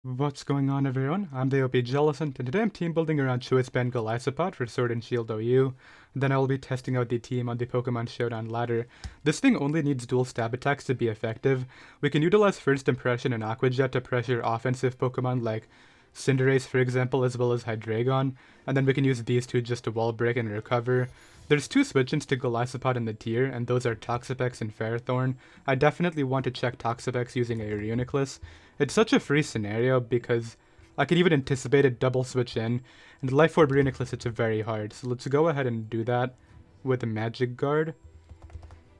What's going on, everyone? I'm the OPJellicent, and today I'm team building around Choice-Band Golisopod for Sword and Shield OU. Then I will be testing out the team on the Pokemon Showdown ladder. This thing only needs dual stab attacks to be effective. We can utilize First Impression and Aqua Jet to pressure offensive Pokemon like Cinderace, for example, as well as Hydreigon, and then we can use these two just to wall break and recover. There's two switch-ins to Golisopod in the tier, and those are Toxapex and Ferrothorn. I definitely want to check Toxapex using a Reuniclus. It's such a free scenario because I could even anticipate a double switch in, and Life Orb Reuniclus it's very hard, so let's go ahead and do that with a Magic Guard.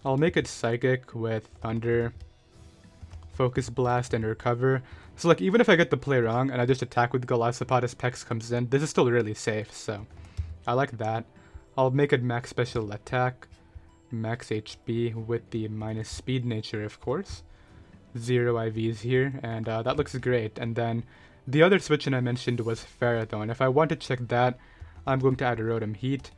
I'll make it Psychic with Thunder, Focus Blast, and Recover. So like even if I get the play wrong and I just attack with Golisopod as Pex comes in, this is still really safe, so I like that. I'll make it max special attack, max HP with the minus speed nature, of course. 0 IVs here, and that looks great. And then the other switch in I mentioned was Ferrothorn. If I want to check that, I'm going to add Rotom-Heat.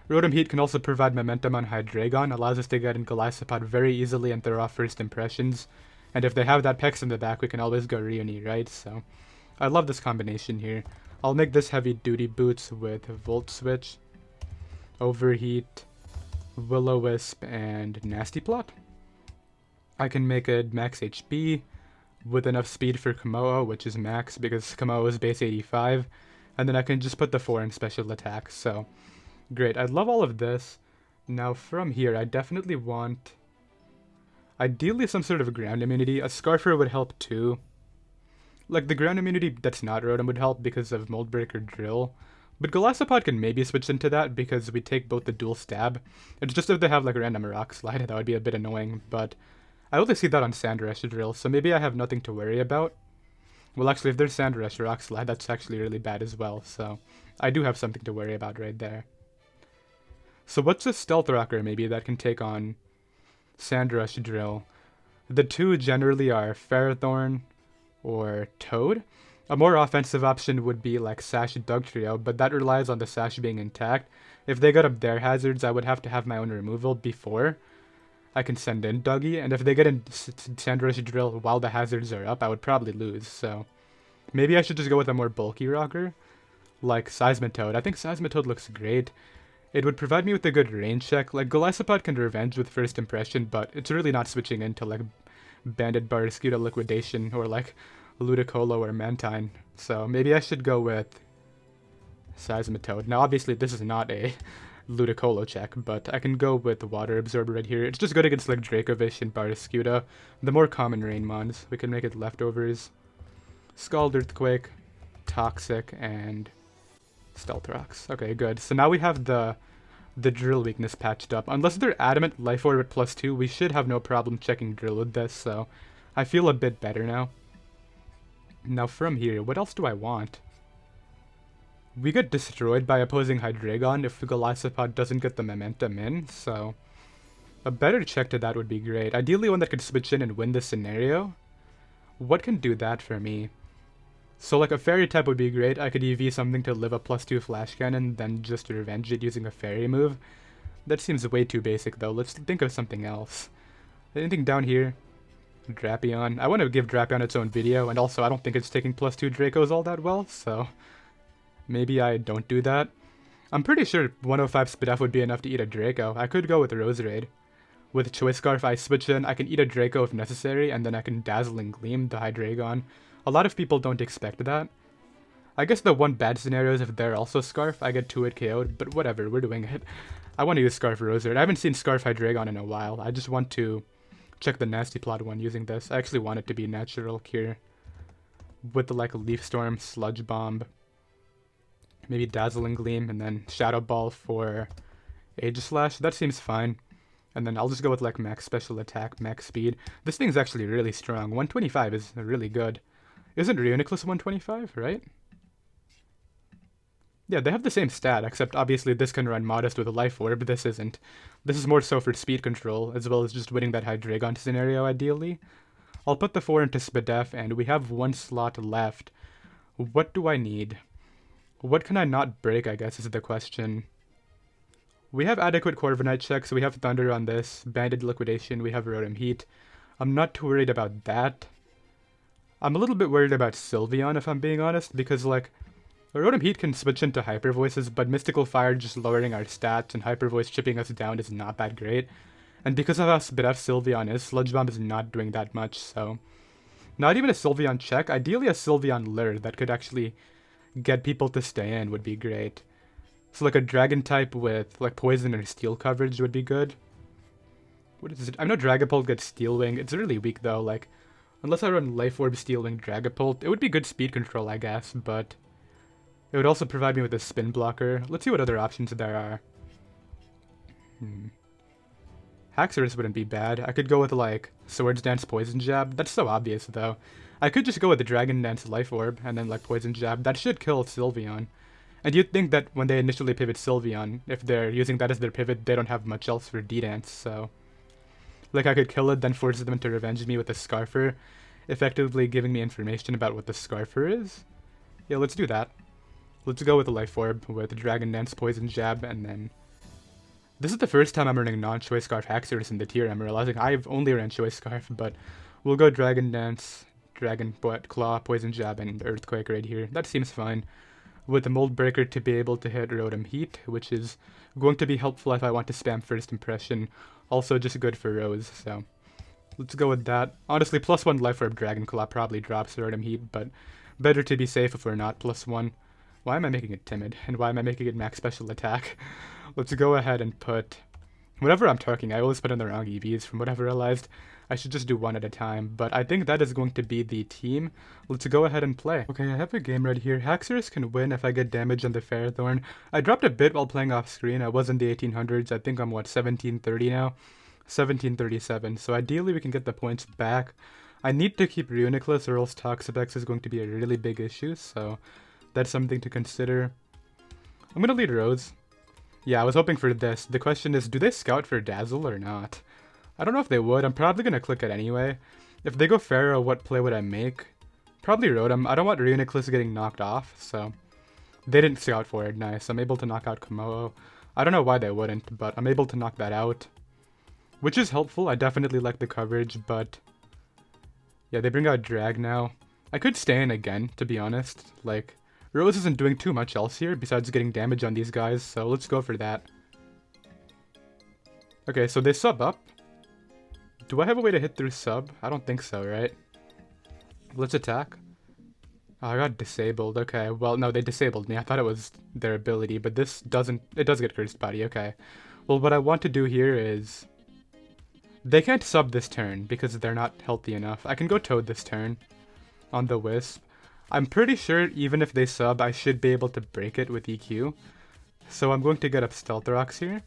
Rotom-Heat can also provide momentum on Hydreigon, allows us to get in Golisopod very easily and throw off first impressions. And if they have that Pex in the back, we can always go Reuni, right? So I love this combination here. I'll make this heavy duty boots with Volt Switch, Overheat, Will-O-Wisp, and Nasty Plot. I can make it max HP with enough speed for Komodo, which is max because Komodo is base 85, and then I can just put the 4 in special attacks, so great. I love all of this. Now from here, I definitely want ideally some sort of ground immunity. A Scarfer would help too. Like the ground immunity that's not Rotom would help because of Mold Breaker Drill. But Golisopod can maybe switch into that because we take both the dual stab. It's just if they have like a random rock slide, that would be a bit annoying, but I only see that on Sandrush Drill, so maybe I have nothing to worry about. Well, actually, if there's Sandrush rock slide, that's actually really bad as well, so I do have something to worry about right there. So what's a Stealth Rocker maybe that can take on Sandrush Drill? The two generally are Ferrothorn or Toad. A more offensive option would be like Sash Dugtrio, but that relies on the Sash being intact. If they got up their hazards, I would have to have my own removal before I can send in Dougie, and if they get in Sandrush Drill while the hazards are up, I would probably lose, so maybe I should just go with a more bulky rocker, like Seismitoad. I think Seismitoad looks great. It would provide me with a good range check. Like, Golisopod can revenge with first impression, but it's really not switching into, like, Banded Barraskewda Liquidation, or, like, Ludicolo or Mantine. So maybe I should go with Seismitoad. Now, obviously, this is not a Ludicolo check, but I can go with Water Absorber right here. It's just good against, like, Dracovish and Barraskewda. The more common Rain Mons. We can make it Leftovers, Scald Earthquake, Toxic, and Stealth Rocks. Okay, good. So now we have the Drill weakness patched up. Unless they're Adamant Life Orb at +2, we should have no problem checking Drill with this, so I feel a bit better now. Now from here, what else do I want? We get destroyed by opposing Hydreigon if Golisopod doesn't get the momentum in, so a better check to that would be great. Ideally one that could switch in and win this scenario. What can do that for me? So like a Fairy type would be great. I could EV something to live a +2 Flash Cannon, then just revenge it using a Fairy move. That seems way too basic though. Let's think of something else. Anything down here? Drapion. I want to give Drapion its own video, and also I don't think it's taking +2 Dracos all that well, so maybe I don't do that. I'm pretty sure 105 Spadef would be enough to eat a Draco. I could go with Roserade. With Choice Scarf, I switch in, I can eat a Draco if necessary, and then I can Dazzling Gleam the Hydreigon. A lot of people don't expect that. I guess the one bad scenario is if they're also Scarf, I get 2-hit KO'd, but whatever, we're doing it. I want to use Scarf Roserade. I haven't seen Scarf Hydreigon in a while. I just want to check the Nasty Plot one using this. I actually want it to be Natural Cure. With the like Leaf Storm, Sludge Bomb, maybe Dazzling Gleam, and then Shadow Ball for Aegislash. That seems fine. And then I'll just go with like max special attack, max speed. This thing's actually really strong. 125 is really good. Isn't Reuniclus 125, right? Yeah, they have the same stat, except obviously this can run Modest with a Life Orb, this isn't. This is more so for speed control, as well as just winning that Hydreigon scenario, ideally. I'll put the 4 into Spadef, and we have 1 slot left. What do I need? What can I not break, I guess, is the question. We have adequate Corviknight checks, so we have Thunder on this, Banded Liquidation, we have Rotom-Heat. I'm not too worried about that. I'm a little bit worried about Sylveon if I'm being honest, because like, Rotom-Heat can switch into Hyper Voices, but Mystical Fire just lowering our stats and Hyper Voice chipping us down is not that great. And because of how spit out Sylveon is, Sludge Bomb is not doing that much, so... Not even a Sylveon check, ideally a Sylveon lure that could actually get people to stay in would be great. So like a Dragon type with like Poison or Steel coverage would be good. What is it? I know Dragapult gets Steel Wing, it's really weak though, like... Unless I run Life Orb, Steel Wing, Dragapult, it would be good speed control I guess, but... It would also provide me with a spin blocker. Let's see what other options there are. Haxorus wouldn't be bad. I could go with like Swords Dance Poison Jab. That's so obvious though. I could just go with the Dragon Dance Life Orb and then like Poison Jab. That should kill Sylveon. And you'd think that when they initially pivot Sylveon, if they're using that as their pivot, they don't have much else for D-Dance, so... Like I could kill it, then force them to revenge me with a Scarfer, effectively giving me information about what the Scarfer is. Yeah, let's do that. Let's go with the Life Orb with Dragon Dance, Poison Jab, and then... This is the first time I'm running non-Choice Scarf Haxorus in the tier. I'm realizing I've only ran Choice Scarf, but we'll go Dragon Dance, Dragon Claw, Poison Jab, and Earthquake right here. That seems fine. With the Mold Breaker to be able to hit Rotom-Heat, which is going to be helpful if I want to spam First Impression. Also just good for Rose, so... Let's go with that. Honestly, +1 Life Orb Dragon Claw probably drops Rotom-Heat, but better to be safe if we're not +1. Why am I making it Timid? And why am I making it Max Special Attack? Let's go ahead and put... Whenever I'm talking, I always put in the wrong EVs. From what I've realized, I should just do one at a time. But I think that is going to be the team. Let's go ahead and play. Okay, I have a game right here. Haxorus can win if I get damage on the Ferrothorn. I dropped a bit while playing off screen. I was in the 1800s. I think I'm, what, 1730 now? 1737. So ideally we can get the points back. I need to keep Reuniclus or else Toxapex is going to be a really big issue. So that's something to consider. I'm going to lead Rose. Yeah, I was hoping for this. The question is, do they scout for Dazzle or not? I don't know if they would. I'm probably going to click it anyway. If they go Pharaoh, what play would I make? Probably Rotom. I don't want Reuniclus getting knocked off, so... They didn't scout for it. Nice. I'm able to knock out Komodo. I don't know why they wouldn't, but I'm able to knock that out. Which is helpful. I definitely like the coverage, but... Yeah, they bring out Drag now. I could stay in again, to be honest. Like... Rose isn't doing too much else here besides getting damage on these guys, so let's go for that. Okay, so they sub up. Do I have a way to hit through sub? I don't think so, right? Let's attack. Oh, I got disabled. Okay, well, no, they disabled me. I thought it was their ability, but this doesn't... It does get Cursed Body, okay. Well, what I want to do here is... They can't sub this turn because they're not healthy enough. I can go Toad this turn on the Wisp. I'm pretty sure even if they sub, I should be able to break it with EQ. So I'm going to get up Stealth Rocks here.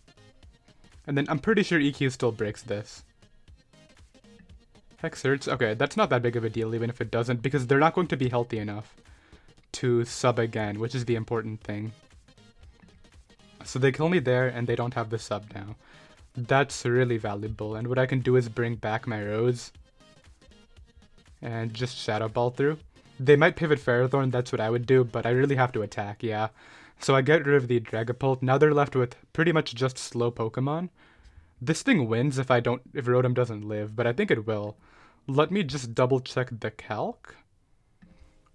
And then I'm pretty sure EQ still breaks this. Hex Search. Okay, that's not that big of a deal even if it doesn't, because they're not going to be healthy enough to sub again, which is the important thing. So they kill me there and they don't have the sub now. That's really valuable, and what I can do is bring back my Rose and just Shadow Ball through. They might pivot Ferrothorn, that's what I would do, but I really have to attack, yeah. So I get rid of the Dragapult. Now they're left with pretty much just slow Pokemon. This thing wins if Rotom doesn't live, but I think it will. Let me just double check the calc.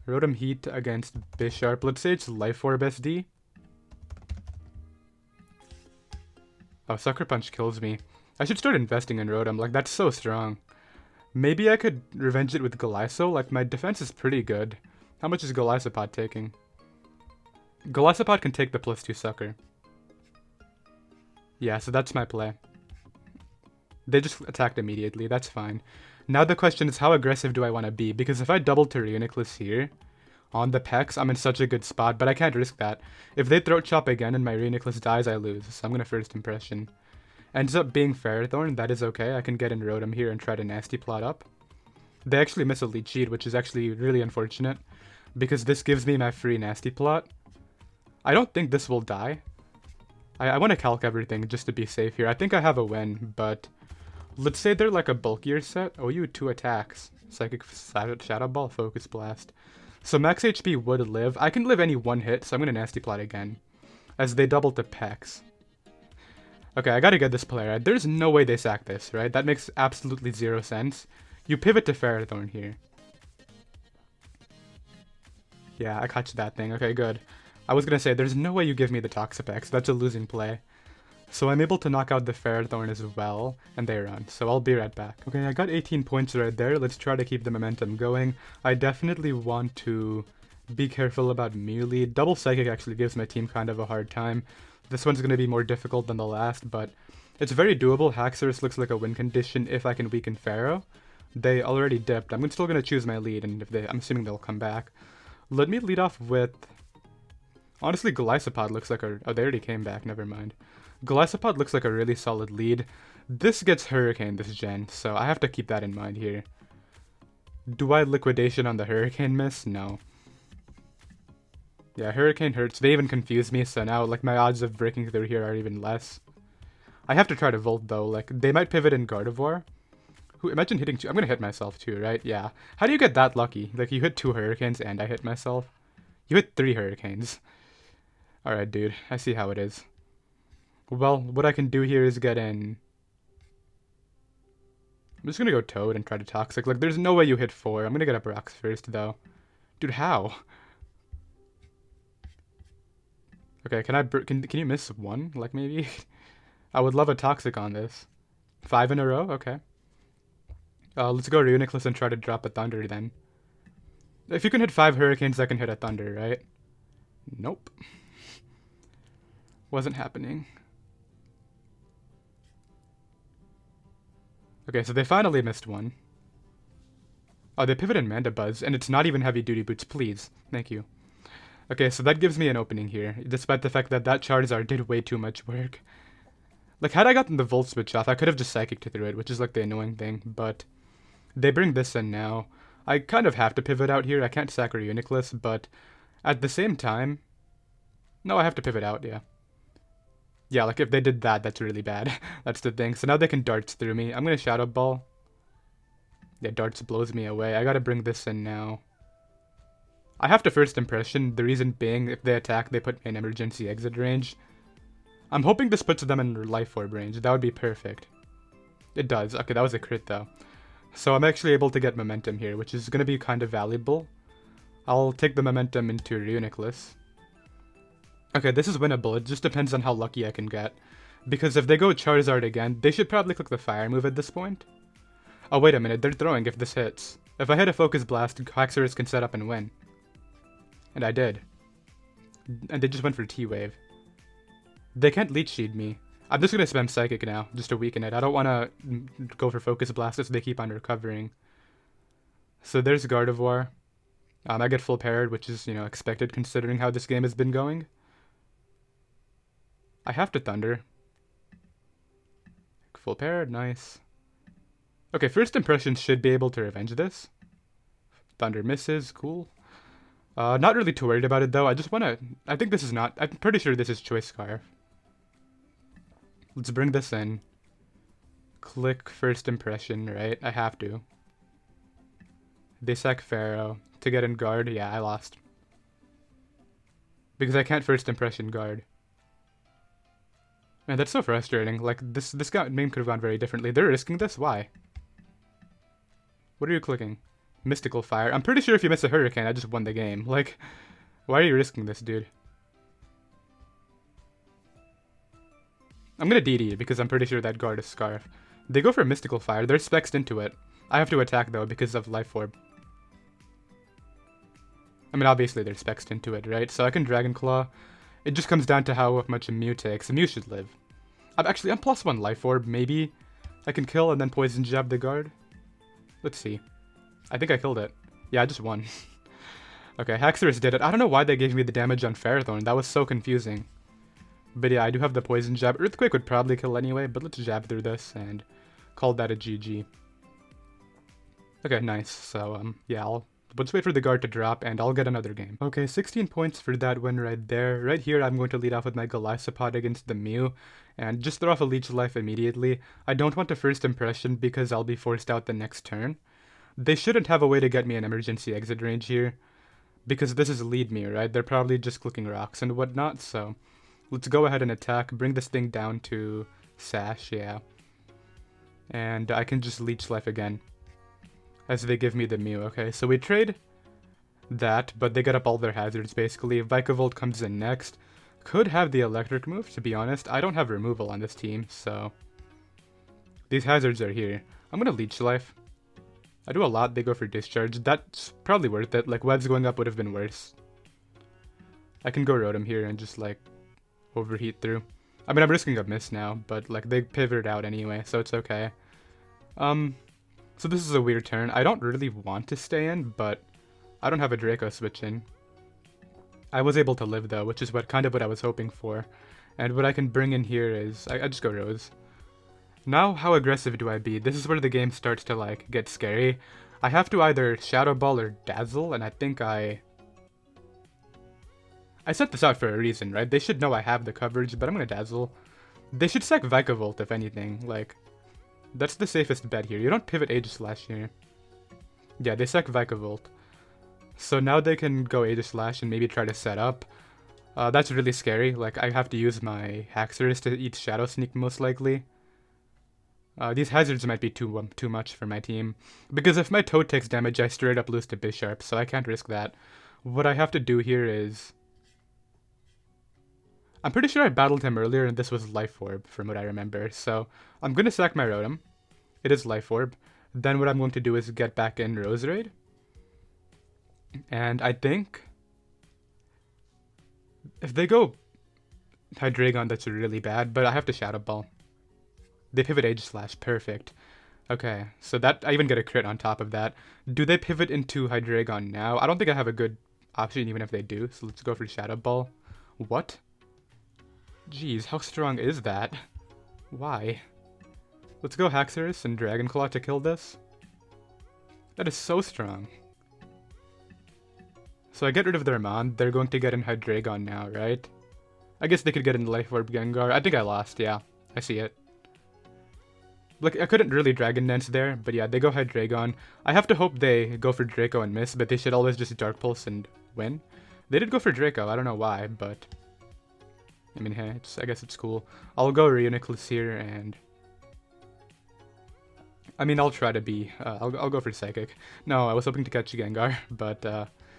Rotom-Heat against Bisharp. Let's say it's Life Orb SD. Oh, Sucker Punch kills me. I should start investing in Rotom, like that's so strong. Maybe I could revenge it with Goliso, like my defense is pretty good. How much is Golisopod taking? Golisopod can take the +2 Sucker. Yeah, so that's my play. They just attacked immediately, that's fine. Now the question is how aggressive do I want to be, because if I double to Reuniclus here, on the Pex, I'm in such a good spot, but I can't risk that. If they Throat Chop again and my Reuniclus dies, I lose, so I'm gonna First Impression. Ends up being Ferrothorn, that is okay. I can get in Rotom here and try to Nasty Plot up. They actually miss a Leech Seed, which is actually really unfortunate, because this gives me my free Nasty Plot. I don't think this will die. I want to calc everything just to be safe here. I think I have a win, but let's say they're like a bulkier set. Oh, you 2 attacks. Psychic Shadow Ball, Focus Blast. So max HP would live. I can live any one hit, so I'm going to Nasty Plot again, as they double to Pex. Okay, I gotta get this play right. There's no way they sack this, right? That makes absolutely 0 sense. You pivot to Ferrothorn here. Yeah, I catch that thing. Okay, good. I was gonna say, there's no way you give me the Toxapex. That's a losing play. So I'm able to knock out the Ferrothorn as well, and they run. So I'll be right back. Okay, I got 18 points right there. Let's try to keep the momentum going. I definitely want to be careful about Mew. Double Psychic actually gives my team kind of a hard time. This one's going to be more difficult than the last, but it's very doable. Haxorus looks like a win condition if I can weaken Pharaoh. They already dipped. I'm still going to choose my lead, and I'm assuming they'll come back. Let me lead off with... Honestly, Golisopod looks like a... Oh, they already came back. Never mind. Golisopod looks like a really solid lead. This gets Hurricane this gen, so I have to keep that in mind here. Do I Liquidation on the Hurricane miss? No. Yeah, Hurricane hurts. They even confuse me, so now like my odds of breaking through here are even less. I have to try to Volt though. Like they might pivot in Gardevoir. Who imagine hitting two? I'm gonna hit myself too, right? Yeah. How do you get that lucky? Like you hit 2 Hurricanes and I hit myself. You hit 3 Hurricanes. All right, dude. I see how it is. Well, what I can do here is get in... I'm just gonna go Toad and try to Toxic. Like, there's no way you hit 4. I'm gonna get up Rocks first, though. Dude, how? Okay, can you miss 1? Like, maybe? I would love a Toxic on this. 5 in a row? Okay. Let's go Reuniclus and try to drop a Thunder, then. If you can hit 5 Hurricanes, I can hit a Thunder, right? Nope. Wasn't happening. Okay, so they finally missed 1. Oh, they pivot in Mandibuzz, and it's not even Heavy Duty Boots, please. Thank you. Okay, so that gives me an opening here, despite the fact that Charizard did way too much work. Like, had I gotten the Volt Switch off, I could have just Psychic through it, which is like the annoying thing, but they bring this in now. I kind of have to pivot out here. I can't sack Reuniclus, but at the same time... No, I have to pivot out, yeah. Yeah, like if they did that, that's really bad. That's the thing. So now they can Darts through me. I'm going to Shadow Ball. Yeah, Darts blows me away. I got to bring this in now. I have to First Impression. The reason being, if they attack, they put me in emergency exit range. I'm hoping this puts them in Life Orb range. That would be perfect. It does. Okay, that was a crit though. So I'm actually able to get momentum here, which is going to be kind of valuable. I'll take the momentum into Reuniclus. Okay, this is winnable. It just depends on how lucky I can get. Because if they go Charizard again, they should probably click the Fire move at this point. Oh, wait a minute. They're throwing if this hits. If I hit a Focus Blast, Haxorus can set up and win. And I did. And they just went for T-Wave. They can't Leech Seed me. I'm just going to spam Psychic now, just to weaken it. I don't want to go for Focus Blast so they keep on recovering. So there's Gardevoir. I get full paired, which is, expected considering how this game has been going. I have to Thunder. Full paired, nice. Okay, First Impressions should be able to revenge this. Thunder misses, cool. Not really too worried about it though. I just want to... I think this is not... I'm pretty sure this is Choice Scarf. Let's bring this in. Click First Impression, right? I have to. They sack Pharaoh to get in guard. Yeah, I lost. Because I can't First Impression guard. Man, that's so frustrating. Like, this game could have gone very differently. They're risking this? Why? What are you clicking? Mystical Fire. I'm pretty sure if you miss a Hurricane, I just won the game. Like, why are you risking this, dude? I'm gonna DD because I'm pretty sure that guard is Scarf. They go for Mystical Fire. They're spexed into it. I have to attack, though, because of Life Orb. I mean, obviously they're spexed into it, right? So I can Dragon Claw. It just comes down to how much a Mew takes. A Mew should live. I'm +1 Life Orb. Maybe I can kill and then Poison Jab the guard. Let's see. I think I killed it. Yeah, I just won. Okay, Haxorus did it. I don't know why they gave me the damage on Ferrothorn. That was so confusing. But yeah, I do have the Poison Jab. Earthquake would probably kill anyway, but let's jab through this and call that a GG. Okay, nice. So, yeah, let's wait for the guard to drop, and I'll get another game. Okay, 16 points for that win right there. Right here, I'm going to lead off with my Golisopod against the Mew, and just throw off a Leech Life immediately. I don't want to First Impression because I'll be forced out the next turn. They shouldn't have a way to get me an emergency exit range here, because this is Lead Me, right? They're probably just clicking rocks and whatnot, so let's go ahead and attack, bring this thing down to Sash, yeah. And I can just Leech Life again, as they give me the Mew. Okay, so we trade. that, but they get up all their hazards basically. Vikavolt comes in next. Could have the electric move, to be honest. I don't have removal on this team, so these hazards are here. I'm gonna Leech Life. I do a lot, they go for Discharge. That's probably worth it. Like, Webs going up would have been worse. I can go Rotom here and just, like, Overheat through. I mean, I'm risking a miss now, but, like, they pivoted out anyway, so it's okay. So this is a weird turn. I don't really want to stay in, but I don't have a Draco switch in. I was able to live, though, which is what I was hoping for. And what I can bring in here is... I just go Rose. Now, how aggressive do I be? This is where the game starts to, like, get scary. I have to either Shadow Ball or Dazzle, and I think I set this out for a reason, right? They should know I have the coverage, but I'm gonna Dazzle. They should sack Vikavolt, if anything. Like, that's the safest bet here. You don't pivot Aegislash here. Yeah, they sack Vikavolt. So now they can go Aegislash and maybe try to set up. That's really scary. Like, I have to use my Haxorus to eat Shadow Sneak, most likely. These hazards might be too much for my team. Because if my Toad takes damage, I straight up lose to Bisharp, so I can't risk that. What I have to do here is... I'm pretty sure I battled him earlier and this was Life Orb, from what I remember. So, I'm going to sack my Rotom. It is Life Orb. Then what I'm going to do is get back in Roserade. And I think... if they go Hydreigon, that's really bad, but I have to Shadow Ball. They pivot Aegislash, perfect. Okay, so that I even get a crit on top of that. Do they pivot into Hydreigon now? I don't think I have a good option even if they do, so let's go for Shadow Ball. What? Jeez, how strong is that? Why? Let's go Haxorus and Dragon Claw to kill this. That is so strong. So I get rid of their Mon. They're going to get in Hydreigon now, right? I guess they could get in Life Orb Gengar. I think I lost, yeah. I see it. Like, I couldn't really Dragon Dance there, but yeah, they go Hydreigon. I have to hope they go for Draco and miss, but they should always just Dark Pulse and win. They did go for Draco, I don't know why, but... I mean, hey, I guess it's cool. I'll go Reuniclus here, and... I mean, I'll try to be... I'll go for Psychic. No, I was hoping to catch Gengar, but,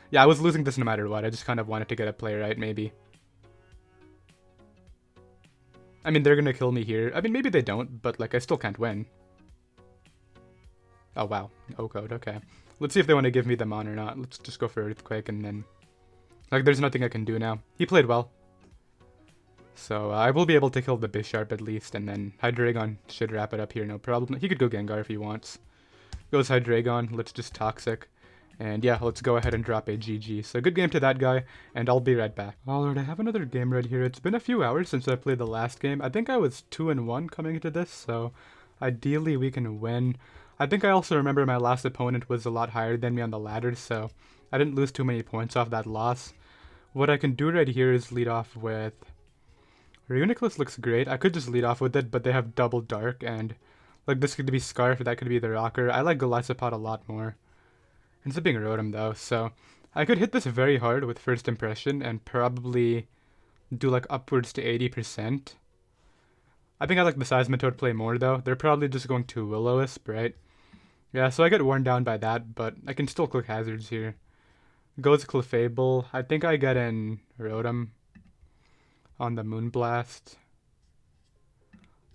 yeah, I was losing this no matter what. I just kind of wanted to get a play right, maybe. I mean, they're gonna kill me here. I mean, maybe they don't, but, like, I still can't win. Oh, wow. O-code, okay. Let's see if they want to give me them on or not. Let's just go for Earthquake, and then... Like, there's nothing I can do now. He played well. So, I will be able to kill the Bisharp at least, and then Hydreigon should wrap it up here, no problem. He could go Gengar if he wants. Goes Hydreigon, let's just Toxic. And yeah, let's go ahead and drop a GG. So good game to that guy, and I'll be right back. Alright, I have another game right here. It's been a few hours since I played the last game. I think I was 2-1 coming into this, so ideally we can win. I think I also remember my last opponent was a lot higher than me on the ladder, so I didn't lose too many points off that loss. What I can do right here is lead off with... Reuniclus looks great. I could just lead off with it, but they have double dark, and like this could be Scarf, that could be the Rocker. I like Golisopod a lot more. Ends up being Rotom though, so I could hit this very hard with first impression and probably do like upwards to 80%. I think I like the Seismitoad play more though. They're probably just going to Will-O-Wisp, right? Yeah, so I get worn down by that, but I can still click hazards here. Goes Clefable. I think I get in Rotom on the Moonblast.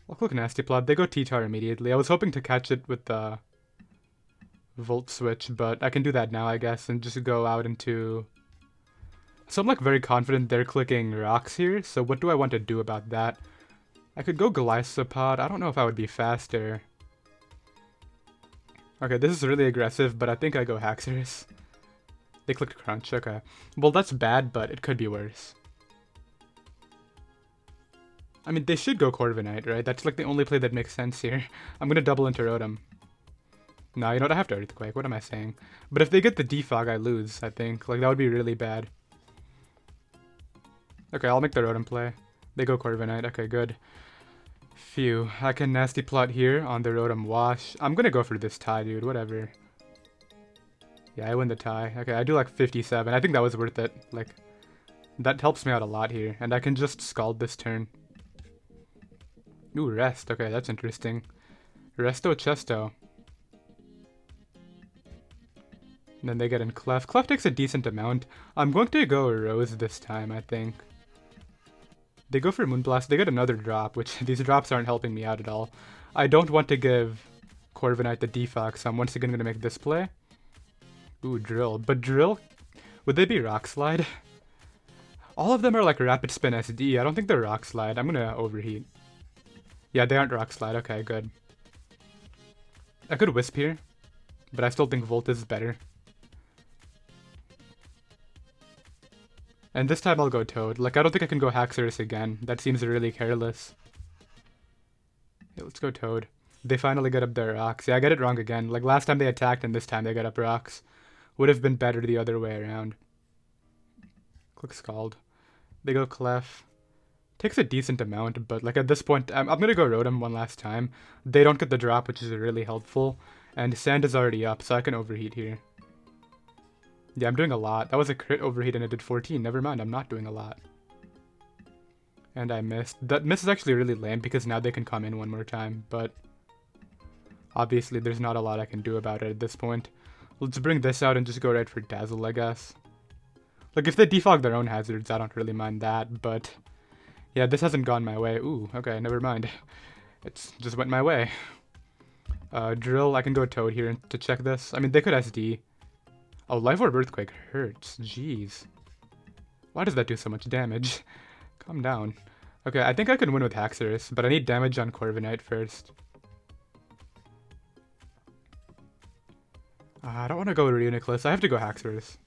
I'll click Nasty Plot. They go T-Tar immediately. I was hoping to catch it with the Volt Switch, but I can do that now, I guess, and just go out into... So I'm like very confident they're clicking Rocks here, so what do I want to do about that? I could go Golisopod. I don't know if I would be faster. Okay, this is really aggressive, but I think I go Haxorus. They clicked Crunch, okay. Well, that's bad, but it could be worse. I mean, they should go Corviknight, right? That's like the only play that makes sense here. I'm gonna double into Rotom. No, you know what? I have to Earthquake. What am I saying? But if they get the Defog, I lose, I think. Like, that would be really bad. Okay, I'll make the Rotom play. They go Corviknight. Okay, good. Phew. I can Nasty Plot here on the Rotom Wash. I'm gonna go for this tie, dude. Whatever. Yeah, I win the tie. Okay, I do like 57. I think that was worth it. Like, that helps me out a lot here. And I can just Scald this turn. Ooh, Rest. Okay, that's interesting. Resto Chesto. And then they get in Clef. Clef takes a decent amount. I'm going to go Rose this time, I think. They go for Moonblast. They get another drop, which these drops aren't helping me out at all. I don't want to give Corviknight the defog, so I'm once again going to make this play. Ooh, Drill. But Drill, would they be Rock Slide? All of them are like Rapid Spin SD. I don't think they're Rock Slide. I'm going to Overheat. Yeah, they aren't Rock Slide. Okay, good. I could Wisp here, but I still think Volt is better. And this time I'll go Toad. Like, I don't think I can go Haxorus again. That seems really careless. Yeah, let's go Toad. They finally get up their rocks. Yeah, I get it wrong again. Like, last time they attacked and this time they got up rocks. Would have been better the other way around. Click Scald. They go Clef. Takes a decent amount, but like at this point, I'm going to go Rotom one last time. They don't get the drop, which is really helpful. And Sand is already up, so I can Overheat here. Yeah, I'm doing a lot. That was a crit Overheat and it did 14. Never mind, I'm not doing a lot. And I missed. That miss is actually really lame because now they can come in one more time, but obviously there's not a lot I can do about it at this point. Let's bring this out and just go right for Dazzle, I guess. Like, if they defog their own hazards, I don't really mind that, but yeah, this hasn't gone my way. Ooh, okay, never mind. It's just went my way. Drill, I can go Toad here to check this. I mean, they could SD. Oh, Life Orb Earthquake hurts. Jeez. Why does that do so much damage? Calm down. Okay, I think I can win with Haxorus, but I need damage on Corviknight first. I don't want to go Reuniclus. I have to go Haxorus.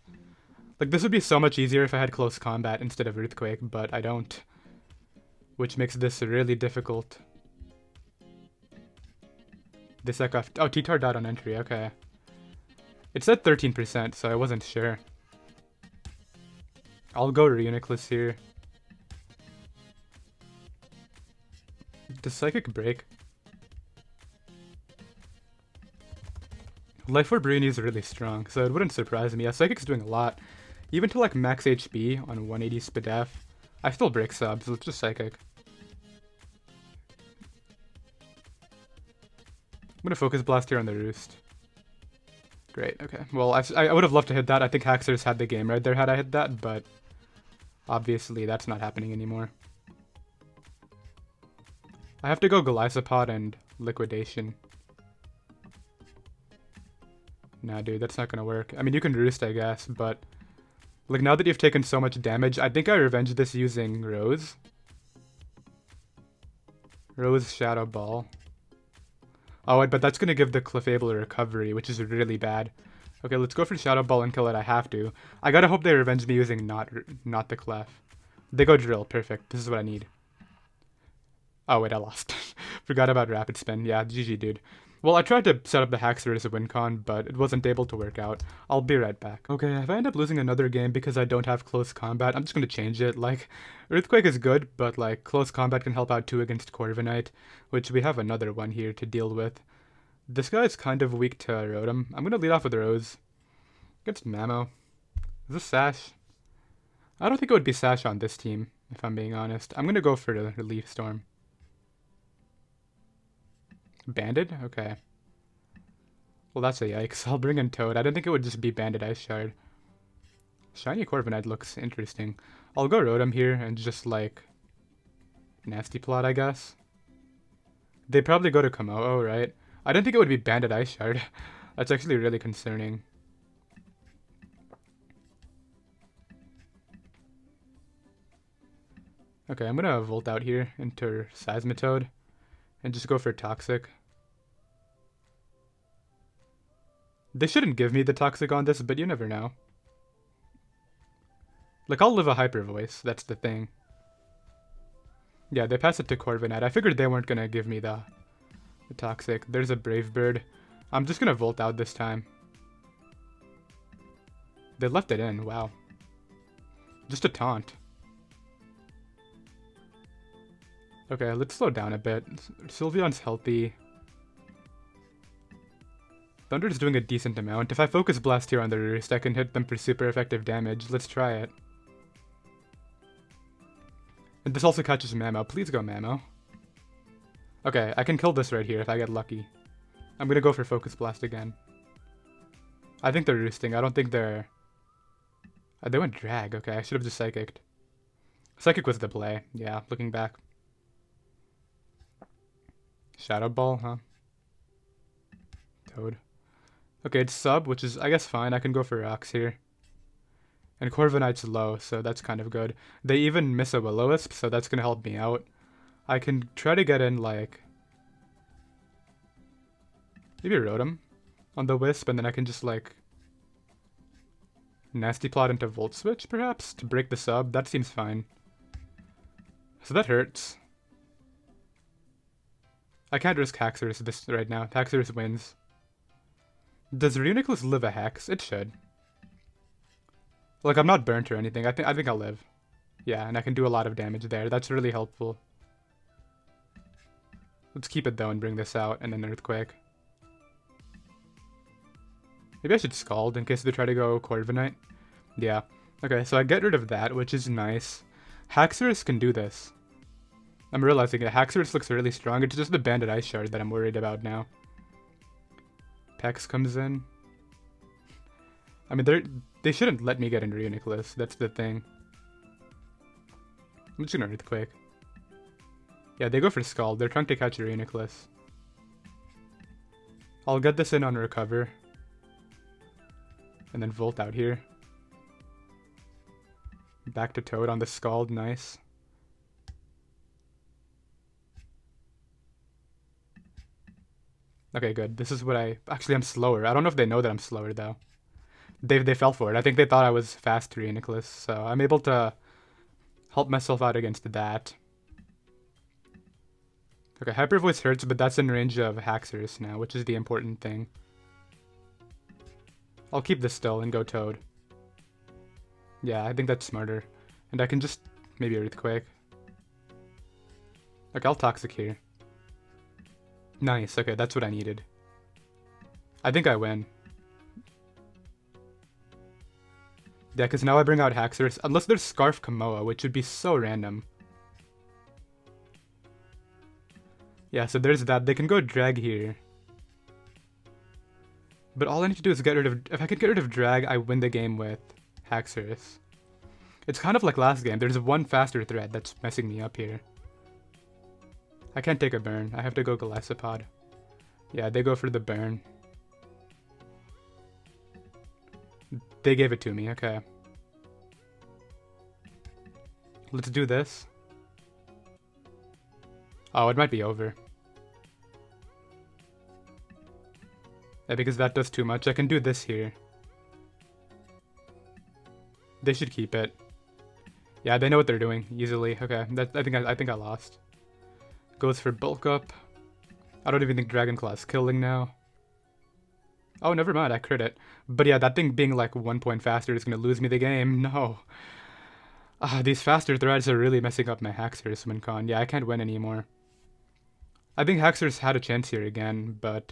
Like, this would be so much easier if I had close combat instead of Earthquake, but I don't. Which makes this really difficult. This I got. Oh, T-Tar died on entry, okay. It said 13%, so I wasn't sure. I'll go Reuniclus here. Does Psychic break? Life Orb Reuni is really strong, so it wouldn't surprise me. Yeah, Psychic's doing a lot. Even to like max HP on 180 SPDF, I still break subs, so it's just Psychic. I'm gonna Focus Blast here on the Roost. Great, okay. Well, I would have loved to hit that. I think Haxorus had the game right there had I hit that, but obviously that's not happening anymore. I have to go Golisopod and Liquidation. Nah, dude, that's not gonna work. I mean, you can Roost, I guess, but like now that you've taken so much damage, I think I revenge this using Rose. Rose Shadow Ball. Oh, but that's gonna give the Clefable a recovery, which is really bad. Okay, let's go for Shadow Ball and kill it. I have to. I gotta hope they revenge me using not the Clef. They go Drill. Perfect. This is what I need. Oh, wait, I lost. Forgot about Rapid Spin. Yeah, GG, dude. Well, I tried to set up the Haxorus win con, but it wasn't able to work out. I'll be right back. Okay, if I end up losing another game because I don't have close combat, I'm just gonna change it. Like, Earthquake is good, but like, close combat can help out too against Corviknight, which we have another one here to deal with. This guy is kind of weak to Rotom. I'm gonna lead off with Rose. Against Mamo. Is this Sash? I don't think it would be Sash on this team, if I'm being honest. I'm gonna go for the Leaf Storm. Banded? Okay. Well, that's a yikes. I'll bring in Toad. I didn't think it would just be Banded Ice Shard. Shiny Corviknight looks interesting. I'll go Rotom here and just, like, Nasty Plot, I guess. They probably go to Komodo, right? I didn't think it would be Banded Ice Shard. That's actually really concerning. Okay, I'm gonna Volt out here into Seismitoad and just go for Toxic. They shouldn't give me the Toxic on this, but you never know. Like, I'll live a Hyper Voice, that's the thing. Yeah, they pass it to Corviknight. I figured they weren't gonna give me the Toxic. There's a Brave Bird. I'm just gonna Volt out this time. They left it in, wow. Just a taunt. Okay, let's slow down a bit. Sylveon's healthy. Thunder's doing a decent amount. If I Focus Blast here on the Roost, I can hit them for super effective damage. Let's try it. And this also catches Mamo. Please go Mamo. Okay, I can kill this right here if I get lucky. I'm gonna go for Focus Blast again. I think they're roosting. I don't think they're... they went drag. Okay, I should have just psychicked. Psychic was the play. Yeah, looking back. Shadow Ball, huh? Toad. Okay, it's sub, which is, I guess, fine. I can go for rocks here. And Corviknight's low, so that's kind of good. They even miss a Will-O-Wisp, so that's going to help me out. I can try to get in, like... maybe Rotom on the Wisp, and then I can just, like... Nasty Plot into Volt Switch, perhaps, to break the sub. That seems fine. So that hurts. I can't risk Haxorus this right now. Haxorus wins. Does Reuniclus live a Hex? It should. Like, I'm not burnt or anything. I think I'll live. Yeah, and I can do a lot of damage there. That's really helpful. Let's keep it though and bring this out, and then Earthquake. Maybe I should Scald in case they try to go Corviknight. Yeah. Okay, so I get rid of that, which is nice. Haxorus can do this. I'm realizing it. Haxorus looks really strong. It's just the Banded Ice Shard that I'm worried about now. Pex comes in. I mean, they shouldn't let me get into Reuniclus. That's the thing. I'm just gonna Earthquake. Yeah, they go for Scald. They're trying to catch Reuniclus. I'll get this in on Recover. And then Volt out here. Back to Toad on the Scald. Nice. Okay, good. This is what actually, I'm slower. I don't know if they know that I'm slower, though. They fell for it. I think they thought I was fast Reuniclus, so I'm able to help myself out against that. Okay, Hyper Voice hurts, but that's in range of Haxorus now, which is the important thing. I'll keep this still and go Toad. Yeah, I think that's smarter. And I can just maybe Earthquake. Okay, I'll Toxic here. Nice, okay, that's what I needed. I think I win. Yeah, because now I bring out Haxorus, unless there's Scarf Kamoa, which would be so random. Yeah, so there's that. They can go Drag here. But all I need to do is get rid of... if I can get rid of Drag, I win the game with Haxorus. It's kind of like last game. There's one faster threat that's messing me up here. I can't take a burn. I have to go Golisopod. Yeah, they go for the burn. They gave it to me. Okay. Let's do this. Oh, it might be over. Yeah, because that does too much. I can do this here. They should keep it. Yeah, they know what they're doing easily. Okay, I think I lost. Goes for bulk up. I don't even think Dragon Claw is killing now. Oh, never mind, I crit it. But yeah, that thing being like 1 point faster is gonna lose me the game. No. These faster threads are really messing up my Haxorus win con. Yeah, I can't win anymore. I think Haxorus had a chance here again, but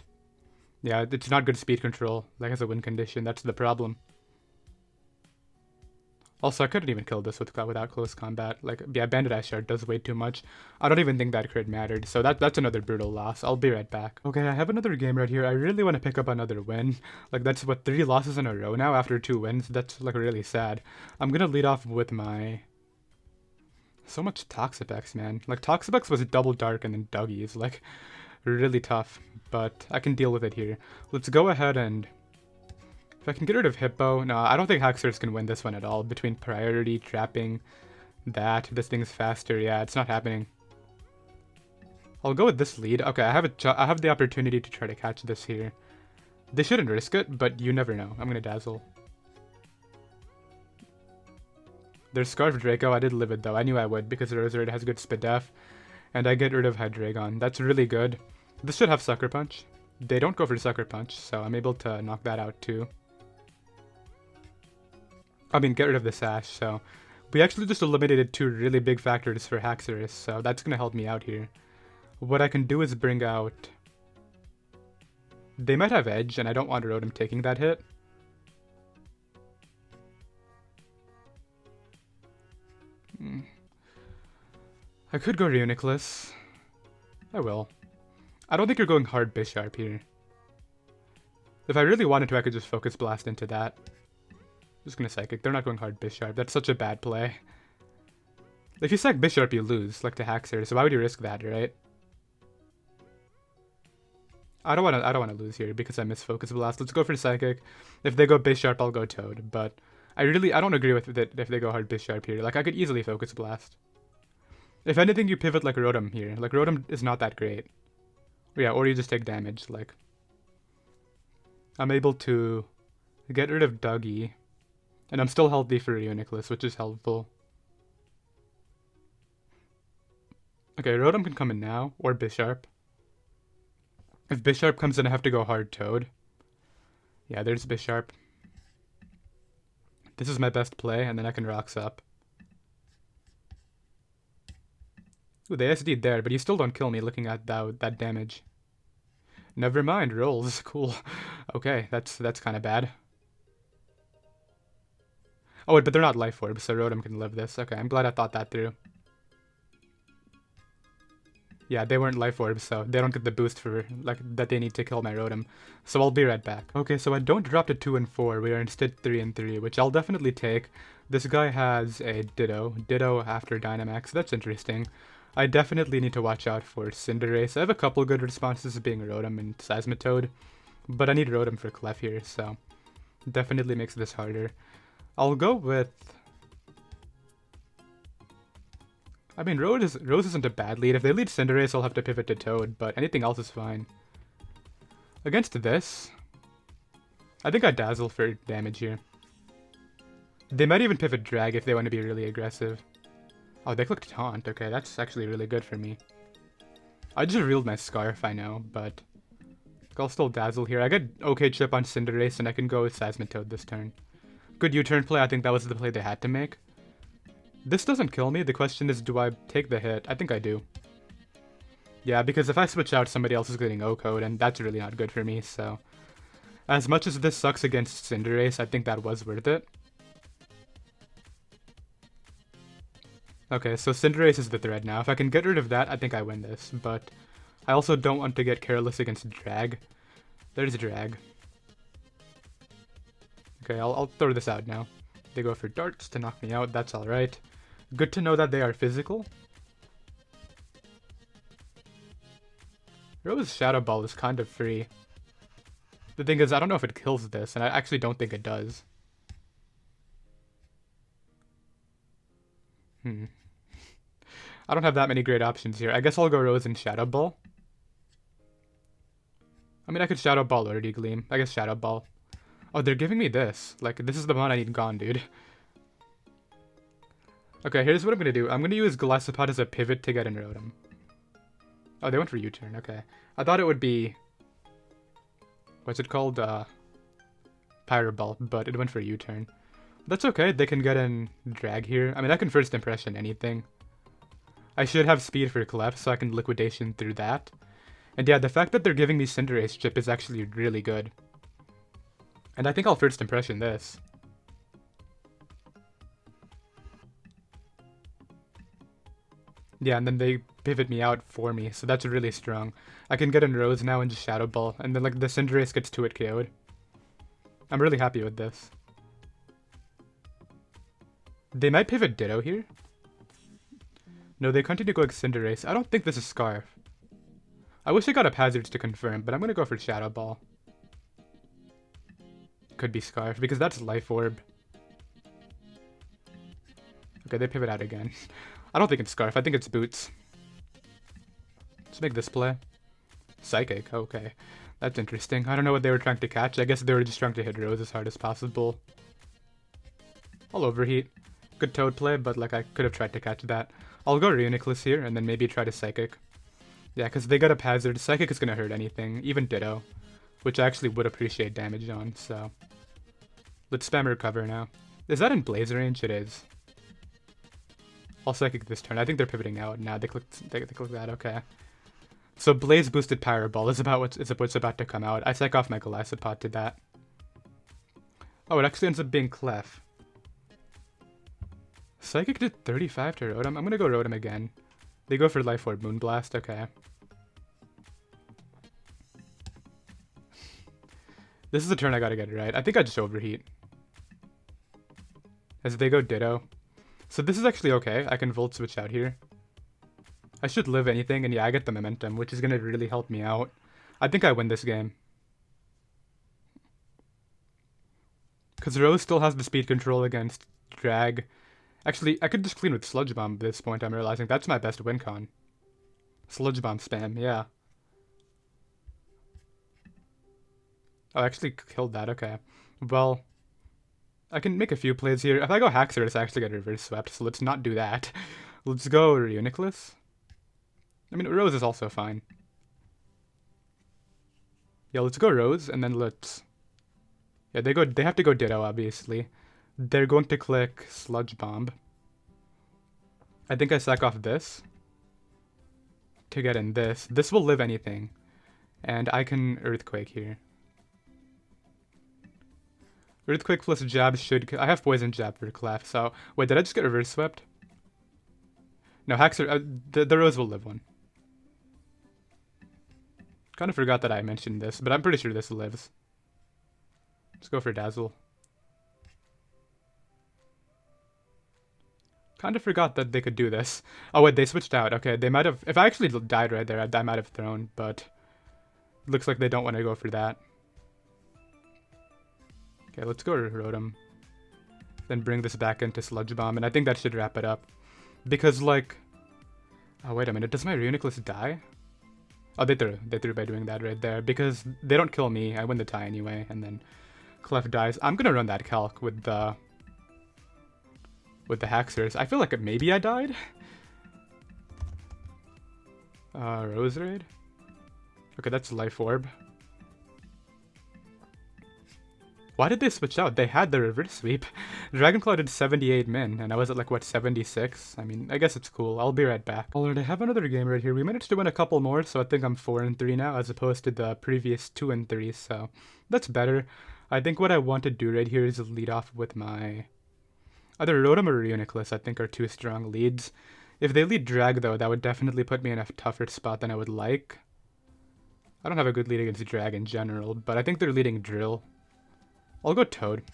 yeah, it's not good speed control. Like as a win condition, that's the problem. Also, I couldn't even kill this without close combat. Like, yeah, Banded Ice Shard does way too much. I don't even think that crit mattered, so that's another brutal loss. I'll be right back. Okay, I have another game right here. I really want to pick up another win. Like, that's, what, 3 losses in a row now after 2 wins? That's, like, really sad. I'm gonna lead off with my... so much Toxapex, man. Like, Toxapex was double dark and then Dougie's. Like, really tough, but I can deal with it here. Let's go ahead and... if I can get rid of Hippo... no, I don't think Haxorus can win this one at all. Between priority, trapping, this thing's faster. Yeah, it's not happening. I'll go with this lead. Okay, I have the opportunity to try to catch this here. They shouldn't risk it, but you never know. I'm gonna Dazzle. There's Scarf Draco. I did live it though. I knew I would because Roserade has good Spidef. And I get rid of Hydreigon. That's really good. This should have Sucker Punch. They don't go for Sucker Punch, so I'm able to knock that out too. I mean, get rid of the Sash, so... we actually just eliminated 2 really big factors for Haxorus, so that's gonna help me out here. What I can do is bring out... they might have Edge, and I don't want Rotom taking that hit. I could go Reuniclus. I will. I don't think you're going hard Bisharp here. If I really wanted to, I could just Focus Blast into that. Just gonna Psychic. They're not going hard Bisharp. That's such a bad play. If you Psych Bisharp, you lose, like to Haxor, so why would you risk that, right? I don't wanna lose here because I miss Focus Blast. Let's go for Psychic. If they go Bisharp, I'll go Toad, but I don't agree with it if they go hard Bisharp here. Like, I could easily Focus Blast. If anything, you pivot like Rotom here. Like, Rotom is not that great. Yeah, or you just take damage, like. I'm able to get rid of Dougie. And I'm still healthy for Reuniclus, which is helpful. Okay, Rotom can come in now, or Bisharp. If Bisharp comes in, I have to go hard Toad. Yeah, there's Bisharp. This is my best play, and then I can Rocks up. Ooh, they SD'd there, but you still don't kill me looking at that damage. Never mind, rolls. Cool. Okay, that's kind of bad. Oh, but they're not Life Orbs, so Rotom can live this. Okay, I'm glad I thought that through. Yeah, they weren't Life Orbs, so they don't get the boost for like that they need to kill my Rotom. So I'll be right back. Okay, so I don't drop to 2 and 4. We are instead 3 and 3, which I'll definitely take. This guy has a Ditto after Dynamax. That's interesting. I definitely need to watch out for Cinderace. I have a couple good responses being Rotom and Seismitoad, but I need Rotom for Clef here, so definitely makes this harder. I'll go with... I mean, Rose isn't a bad lead. If they lead Cinderace, I'll have to pivot to Toad, but anything else is fine. Against this, I think I Dazzle for damage here. They might even pivot Drag if they want to be really aggressive. Oh, they clicked Taunt. Okay, that's actually really good for me. I just revealed my Scarf, I know, but I'll still Dazzle here. I get okay chip on Cinderace, and I can go with Seismitoad this turn. Good U-turn play. I think that was the play they had to make. This doesn't kill me. The question is, do I take the hit? I think I do. Yeah, because if I switch out, somebody else is getting O-Code, and that's really not good for me, so... As much as this sucks against Cinderace, I think that was worth it. Okay, so Cinderace is the threat now. If I can get rid of that, I think I win this, but I also don't want to get careless against Drag. There's Drag. Okay, I'll throw this out now. They go for darts to knock me out, that's alright. Good to know that they are physical. Rose Shadow Ball is kind of free. The thing is, I don't know if it kills this, and I actually don't think it does. I don't have that many great options here. I guess I'll go Rose and Shadow Ball. I mean, I could Shadow Ball or Gleam. I guess Shadow Ball. Oh, they're giving me this. Like, this is the one I need gone, dude. Okay, here's what I'm gonna do. I'm gonna use Golisopod as a pivot to get in Rotom. Oh, they went for U-turn. Okay. I thought it would be... What's it called? Pyro Ball, but it went for U-turn. That's okay. They can get in Drag here. I mean, I can First Impression anything. I should have speed for Clef, so I can Liquidation through that. And yeah, the fact that they're giving me Cinderace chip is actually really good. And I think I'll First Impression this. Yeah, and then they pivot me out for me, so that's really strong. I can get in Rose now and just Shadow Ball, and then like the Cinderace gets to it KO'd. I'm really happy with this. They might pivot Ditto here. No, they continue going Cinderace. I don't think this is Scarf. I wish I got up Hazards to confirm, but I'm gonna go for Shadow Ball. Could be Scarf, because that's Life Orb. Okay, they pivot out again. I don't think it's Scarf, I think it's Boots. Let's make this play. Psychic, okay. That's interesting. I don't know what they were trying to catch. I guess they were just trying to hit Rose as hard as possible. I'll Overheat. Good Toad play, but like I could have tried to catch that. I'll go Reuniclus here, and then maybe try to Psychic. Yeah, because they got up Hazard. Psychic is going to hurt anything, even Ditto. Which I actually would appreciate damage on, so... Let's spam Recover now. Is that in Blaze range? It is. I'll Psychic this turn. I think they're pivoting out. Nah, they clicked that, okay. So Blaze boosted Pyro Ball is about what's about to come out. I Psych off my Golisopod to that. Oh, it actually ends up being Clef. Psychic did 35 to Rotom. I'm gonna go Rotom again. They go for Life Orb Moonblast, okay. This is a turn I gotta get it right. I think I just Overheat. As they go Ditto. So this is actually okay. I can Volt Switch out here. I should live anything, and yeah, I get the momentum, which is gonna really help me out. I think I win this game. Because Rose still has the speed control against Drag. Actually, I could just clean with Sludge Bomb at this point, I'm realizing. That's my best win con. Sludge Bomb spam, yeah. Oh, I actually killed that, okay. Well, I can make a few plays here. If I go Haxorus, I actually get reverse swept, so let's not do that. Let's go Reuniclus. I mean, Rose is also fine. Yeah, let's go Rose, and then let's... Yeah, they have to go Ditto, obviously. They're going to click Sludge Bomb. I think I sack off this to get in this. This will live anything. And I can Earthquake here. Earthquake plus Jab should... I have Poison Jab for Clef, so... Wait, did I just get reverse swept? No, Haxor... the Rose will live one. Kind of forgot that I mentioned this, but I'm pretty sure this lives. Let's go for Dazzle. Kind of forgot that they could do this. Oh wait, they switched out. Okay, they might have... If I actually died right there, I might have thrown, but... Looks like they don't want to go for that. Okay, let's go Rotom. Then bring this back into Sludge Bomb, and I think that should wrap it up. Because, like... Oh, wait a minute. Does my Reuniclus die? Oh, they threw by doing that right there. Because they don't kill me. I win the tie anyway, and then Clef dies. I'm gonna run that calc with the Haxorus. I feel like maybe I died. Roserade? Okay, that's Life Orb. Why did they switch out? They had the reverse sweep. Dragonclaw did 78 min, and I was at like, what, 76? I mean, I guess it's cool. I'll be right back. Alright, I have another game right here. We managed to win a couple more, so I think I'm 4-3 now, as opposed to the previous 2-3, so that's better. I think what I want to do right here is lead off with my... Either Rotom or Reuniclus, I think, are two strong leads. If they lead Drag, though, that would definitely put me in a tougher spot than I would like. I don't have a good lead against Drag in general, but I think they're leading Drill. I'll go Toad.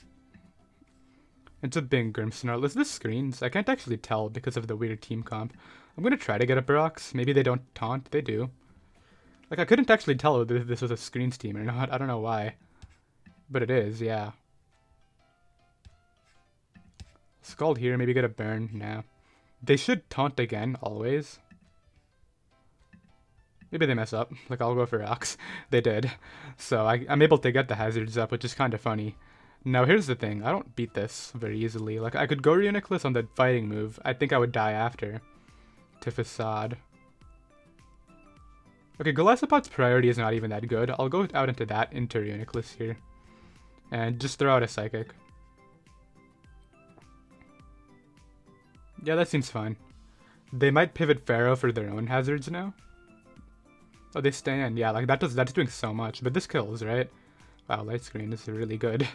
It's a big Grimmsnarl. Is this screens? I can't actually tell because of the weird team comp. I'm gonna try to get a Brox. Maybe they don't taunt. They do. Like, I couldn't actually tell whether this was a screens team or not. I don't know why. But it is, yeah. Scald here. Maybe get a burn. Nah. They should taunt again, always. Maybe they mess up. Like, I'll go for Rocks. They did. So I'm able to get the hazards up, which is kind of funny. Now, here's the thing. I don't beat this very easily. Like, I could go Reuniclus on the fighting move. I think I would die after. To Facade. Okay, Golisopod's priority is not even that good. I'll go out into that, into Reuniclus here. And just throw out a Psychic. Yeah, that seems fine. They might pivot Pharaoh for their own hazards now. Oh, they stand. Yeah, like that's doing so much. But this kills, right? Wow, light screen is really good,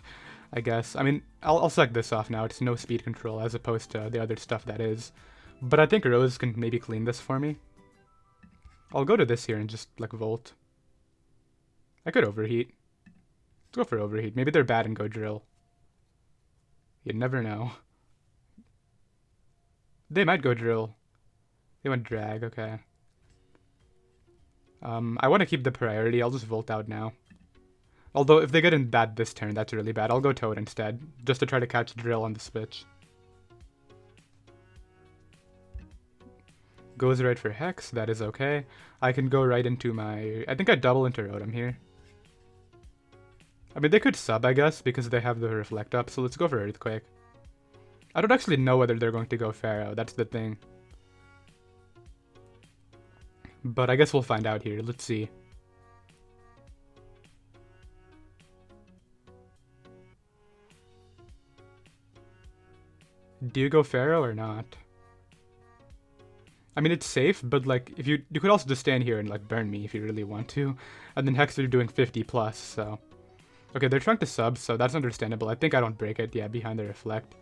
I guess. I mean, I'll select this off now. It's no speed control as opposed to the other stuff that is. But I think Rose can maybe clean this for me. I'll go to this here and just, like, Volt. I could Overheat. Let's go for Overheat. Maybe they're bad and go Drill. You never know. They might go Drill. They went Drag, okay. I want to keep the priority. I'll just Volt out now. Although, if they get in bad this turn, that's really bad. I'll go Toad instead, just to try to catch Drill on the switch. Goes right for Hex. That is okay. I can go right into my... I think I double into Rotom here. I mean, they could sub, I guess, because they have the Reflect up, so let's go for Earthquake. I don't actually know whether they're going to go Pharaoh. That's the thing. But I guess we'll find out here. Let's see. Do you go Pharaoh or not? I mean, it's safe, but like, if you could also just stand here and like burn me if you really want to. And then Hex, they're doing 50 plus, so. Okay, they're trying to sub, so that's understandable. I think I don't break it, yeah, behind the Reflect.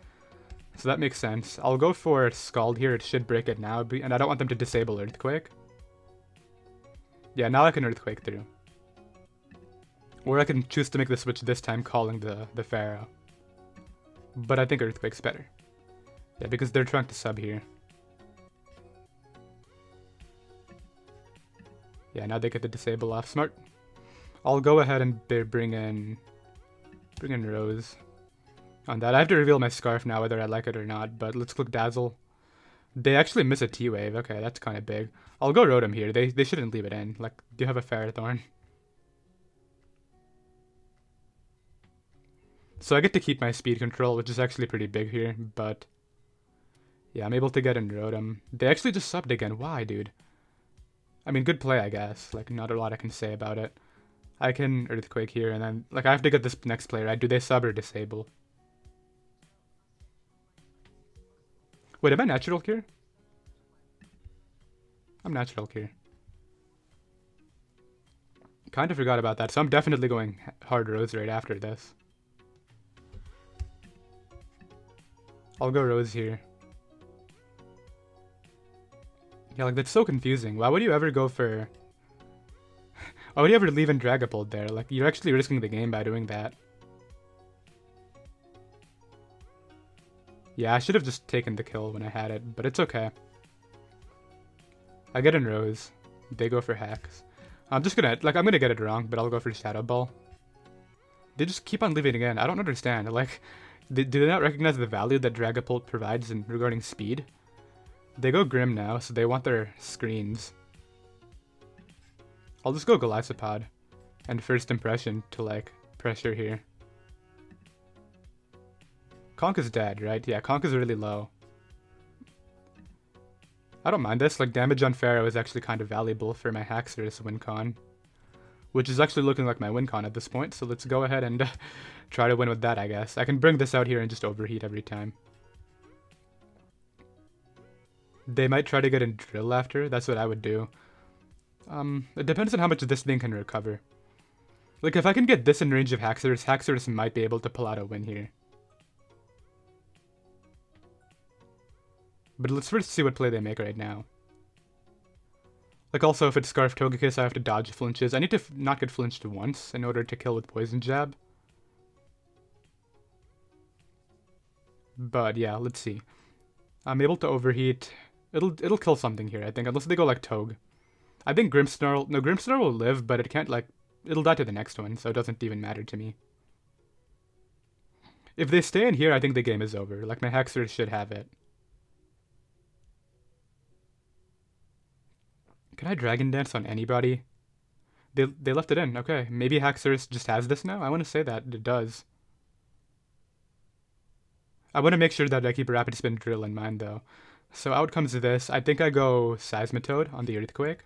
So that makes sense. I'll go for Scald here. It should break it now, and I don't want them to disable Earthquake. Yeah, now I can Earthquake through. Or I can choose to make the switch this time, calling the Pharaoh. But I think Earthquake's better. Yeah, because they're trying to sub here. Yeah, now they get the disable off. Smart. I'll go ahead and bring in Rose. On that, I have to reveal my Scarf now, whether I like it or not, but let's click Dazzle. They actually miss a T-Wave. Okay, that's kind of big. I'll go Rotom here. They shouldn't leave it in. Like, do you have a Ferrothorn? So I get to keep my speed control, which is actually pretty big here, but... yeah, I'm able to get in Rotom. They actually just subbed again. Why, dude? I mean, good play, I guess. Like, not a lot I can say about it. I can Earthquake here, and then... like, I have to get this next play, right? Do they sub or disable? Wait, am I Natural Cure? I'm Natural Cure. Kind of forgot about that, so I'm definitely going hard Roserade after this. I'll go Rose here. Yeah, like, that's so confusing. Why would you ever go for... why would you ever leave in Dragapult there? Like, you're actually risking the game by doing that. Yeah, I should have just taken the kill when I had it, but it's okay. I get in Rose. They go for Hacks. I'm just gonna, like, I'm gonna get it wrong, but I'll go for Shadow Ball. They just keep on leaving it in. I don't understand. Like, do they not recognize the value that Dragapult provides in regarding speed? They go Grim now, so they want their screens. I'll just go Golisopod and First Impression to, like, pressure here. Conk is dead, right? Yeah, Conk is really low. I don't mind this. Like, damage on Pharaoh is actually kind of valuable for my Haxorus win con. Which is actually looking like my win con at this point, so let's go ahead and try to win with that, I guess. I can bring this out here and just Overheat every time. They might try to get in Drill after. That's what I would do. It depends on how much this thing can recover. Like, if I can get this in range of Haxorus, Haxorus might be able to pull out a win here. But let's first see what play they make right now. Like, also, if it's Scarf Togekiss, I have to dodge flinches. I need to not get flinched once in order to kill with Poison Jab. But yeah, let's see. I'm able to Overheat. It'll kill something here, I think, unless they go like Toge. I think Grimmsnarl... no, Grimmsnarl will live, but it can't, like... it'll die to the next one, so it doesn't even matter to me. If they stay in here, I think the game is over. Like, my Haxorus should have it. Can I Dragon Dance on anybody? They left it in. Okay, maybe Haxorus just has this now? I want to say that it does. I want to make sure that I keep Rapid Spin Drill in mind, though. So out comes this. I think I go Seismitoad on the Earthquake.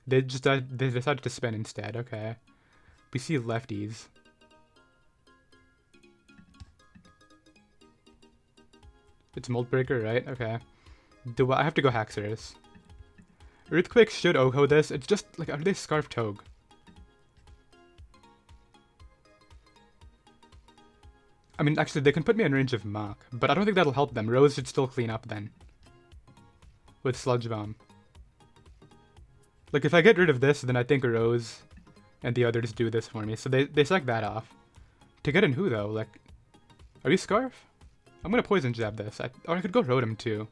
They decided to spin instead. Okay. We see lefties. It's Molt Breaker, right? Okay. Do I have to go Haxorus? Earthquake should Oko this. It's just, like, are they Scarf Toge? I mean, actually, they can put me in range of Mach, but I don't think that'll help them. Rose should still clean up then. With Sludge Bomb. Like, if I get rid of this, then I think Rose and the others do this for me. So they suck that off. To get in who, though? Like, are you Scarf? I'm gonna Poison Jab this. Or I could go Rotom, too.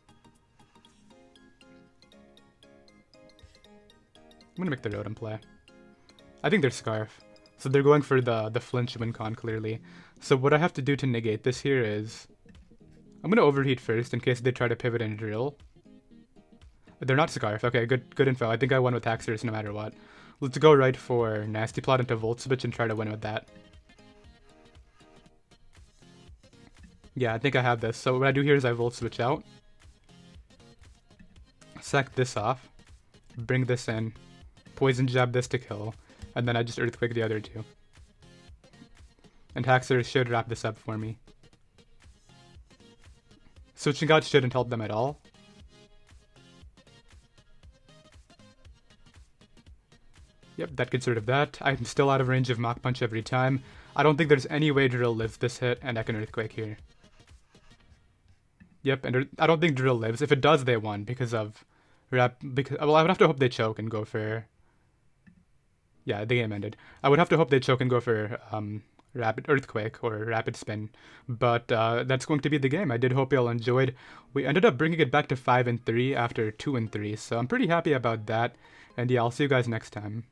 I'm gonna make the Rotom play. I think they're Scarf. So they're going for the flinch win con, clearly. So what I have to do to negate this here is... I'm gonna Overheat first in case they try to pivot and Drill. They're not Scarf. Okay, good info. I think I won with Haxorus no matter what. Let's go right for Nasty Plot into Volt Switch and try to win with that. Yeah, I think I have this. So what I do here is I Volt Switch out. Sack this off. Bring this in. Poison Jab this to kill. And then I just Earthquake the other two. And Haxorus should wrap this up for me. Switching out shouldn't help them at all. Yep, that gets rid of that. I'm still out of range of Mach Punch every time. I don't think there's any way Drill lives this hit, and I can Earthquake here. Yep, and I don't think Drill lives. If it does, they won because of... well, I would have to hope they choke and go for... Yeah, the game ended. I would have to hope they choke and go for Rapid Earthquake or Rapid Spin, but that's going to be the game. I did hope y'all enjoyed. We ended up bringing it back to 5-3 after 2-3, so I'm pretty happy about that. And yeah, I'll see you guys next time.